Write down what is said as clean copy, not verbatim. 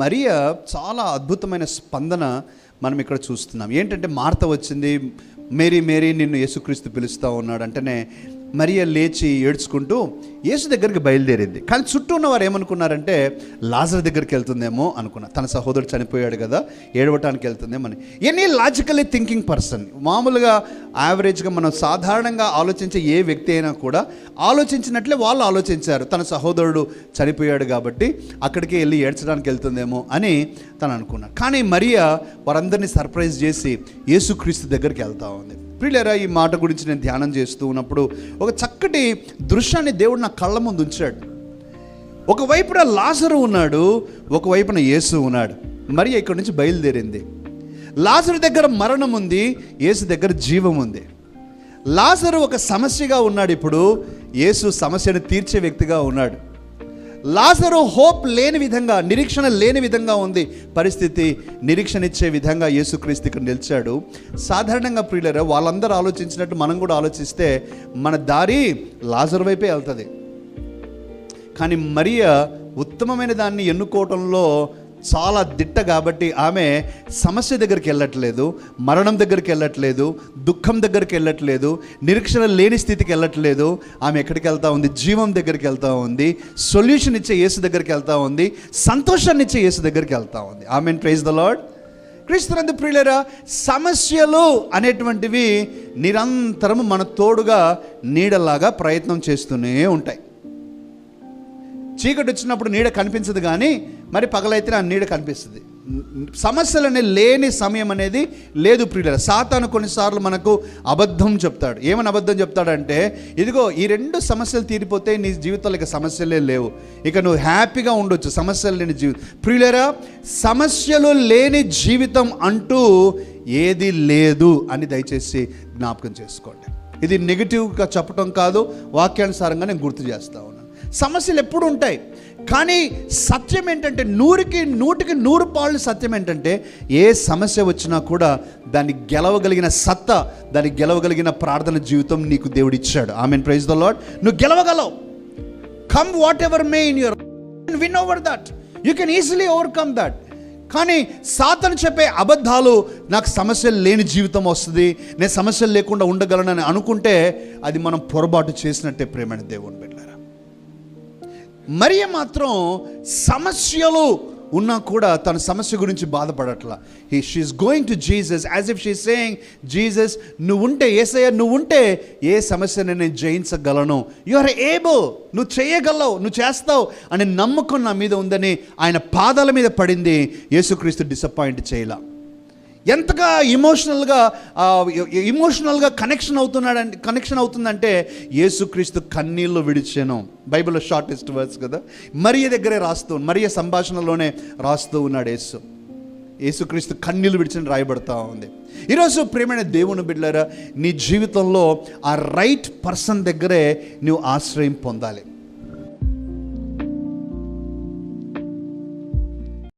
మరియ చాలా అద్భుతమైన స్పందన మనం ఇక్కడ చూస్తున్నాం. ఏంటంటే మార్త వచ్చింది, మేరీ మేరీ నిన్ను యేసుక్రీస్తు పిలుస్తూ ఉన్నాడు అంటేనే మరియ లేచి ఏడ్చుకుంటూ యేసు దగ్గరికి బయలుదేరింది. కానీ చుట్టూ ఉన్నవారు ఏమనుకున్నారంటే లాజర్ దగ్గరికి వెళ్తుందేమో అనుకున్నారు. తన సహోదరుడు చనిపోయాడు కదా, ఏడవటానికి వెళ్తుందేమో అని. ఎనీ లాజికల్లీ థింకింగ్ పర్సన్, మామూలుగా యావరేజ్గా మనం సాధారణంగా ఆలోచించే ఏ వ్యక్తి అయినా కూడా ఆలోచించినట్లే వాళ్ళు ఆలోచించారు. తన సహోదరుడు చనిపోయాడు కాబట్టి అక్కడికి వెళ్ళి ఏడ్చడానికి వెళ్తుందేమో అని తను అనుకున్నాడు. కానీ మరియ వారందరినీ సర్ప్రైజ్ చేసి యేసుక్రీస్తు దగ్గరికి వెళ్తూ ఉంది. ప్రియులారా, ఈ మాట గురించి నేను ధ్యానం చేస్తూ ఉన్నప్పుడు ఒక చక్కటి దృశ్యాన్ని దేవుడు నా కళ్ళ ముందు ఉంచాడు. ఒకవైపున లాజరు ఉన్నాడు, ఒకవైపున యేసు ఉన్నాడు. మరియ ఇక్కడి నుంచి బయలుదేరింది. లాజరు దగ్గర మరణం ఉంది, యేసు దగ్గర జీవం ఉంది. లాజరు ఒక సమస్యగా ఉన్నాడు, ఇప్పుడు యేసు సమస్యను తీర్చే వ్యక్తిగా ఉన్నాడు. లాజరు హోప్ లేని విధంగా, నిరీక్షణ లేని విధంగా ఉంది పరిస్థితి. నిరీక్షణ ఇచ్చే విధంగా యేసుక్రీస్తు ఇక్కడ నిలిచాడు. సాధారణంగా ప్రియులారా, వాళ్ళందరూ ఆలోచించినట్టు మనం కూడా ఆలోచిస్తే మన దారి లాజరు వైపే వెళ్తుంది. కానీ మరియ ఉత్తమమైన దాన్ని ఎన్నుకోవటంలో చాలా దిట్ట కాబట్టి ఆమె సమస్య దగ్గరికి వెళ్ళట్లేదు, మరణం దగ్గరికి వెళ్ళట్లేదు, దుఃఖం దగ్గరికి వెళ్ళట్లేదు, నిరీక్షణ లేని స్థితికి వెళ్ళట్లేదు. ఆమె ఎక్కడికి వెళ్తూ ఉంది? జీవం దగ్గరికి వెళ్తూ ఉంది, సొల్యూషన్ ఇచ్చే యేసు దగ్గరికి వెళ్తూ ఉంది, సంతోషాన్ని ఇచ్చే యేసు దగ్గరికి వెళ్తూ ఉంది. Amen, praise the lord. క్రీస్తునందు ప్రియులారా, సమస్యలు అనేటువంటివి నిరంతరం మన తోడుగా నీడలాగా ప్రయత్నం చేస్తూనే ఉంటాయి. చీకటి వచ్చినప్పుడు నీడ కనిపించదు, కానీ మరి పగలైతే ఆ నీడ కనిపిస్తుంది. సమస్యలనే లేని సమయం అనేది లేదు ప్రియులారా. సాతాను కొన్నిసార్లు మనకు అబద్ధం చెప్తాడు. ఏమని అబద్ధం చెప్తాడంటే, ఇదిగో ఈ 2 సమస్యలు తీరిపోతే నీ జీవితంలో ఇక సమస్యలే లేవు, ఇక నువ్వు హ్యాపీగా ఉండొచ్చు, సమస్యలు లేని జీవితం. ప్రియులారా, సమస్యలు లేని జీవితం అంటూ ఏది లేదు అని దయచేసి జ్ఞాపకం చేసుకోండి. ఇది నెగిటివ్గా చెప్పటం కాదు, వాక్యానుసారంగా నేను గుర్తు చేస్తా ఉన్నాను. సమస్యలు ఎప్పుడు ఉంటాయి, కానీ సత్యం ఏంటంటే 100కి 100 సత్యం ఏంటంటే ఏ సమస్య వచ్చినా కూడా దాన్ని గెలవగలిగిన సత్తా, దాన్ని గెలవగలిగిన ప్రార్థన జీవితం నీకు దేవుడు ఇచ్చాడు. Amen, praise the lord. నువ్వు గెలవగలవు. Come whatever may in your win over that, you can easily overcome that. కానీ సాతాను చెప్పే అబద్ధాలు, నాకు సమస్యలు లేని జీవితం వస్తుంది, నేను సమస్యలు లేకుండా ఉండగలనని అనుకుంటే అది మనం పొరపాటు చేసినట్టే ప్రేమైన దేవుని బిడ్డలారా. మరియ మాత్రం సమస్యలు ఉన్నా కూడా తన సమస్య గురించి బాధపడట్లా. She's going to Jesus as if she's saying, Jesus నువ్వుంటే, యేసయ్య నువ్వుంటే ఏ సమస్యను నేను జయించగలను, యు ఆర్ ఏబుల్, నువ్వు చేయగలవు, నువ్వు చేస్తావు అనే నమ్మకం నా మీద ఉందని ఆయన పాదాల మీద పడింది. యేసుక్రీస్తు డిసప్పాయింట్ చేయలా. ఎంతగా ఇమోషనల్గా కనెక్షన్ అవుతుందంటే యేసుక్రీస్తు కన్నీళ్ళు విడిచాను. బైబిల్లో షార్టెస్ట్ వర్డ్స్ కదా, మరియ దగ్గరే మరియ సంభాషణలోనే రాస్తూ ఉన్నాడు యేసుక్రీస్తు కన్నీళ్ళు విడిచని రాయబడతా ఉంది. ఈరోజు ప్రేమైన దేవుని బిడ్డలారా, నీ జీవితంలో ఆ రైట్ పర్సన్ దగ్గరే నువ్వు ఆశ్రయం పొందాలి.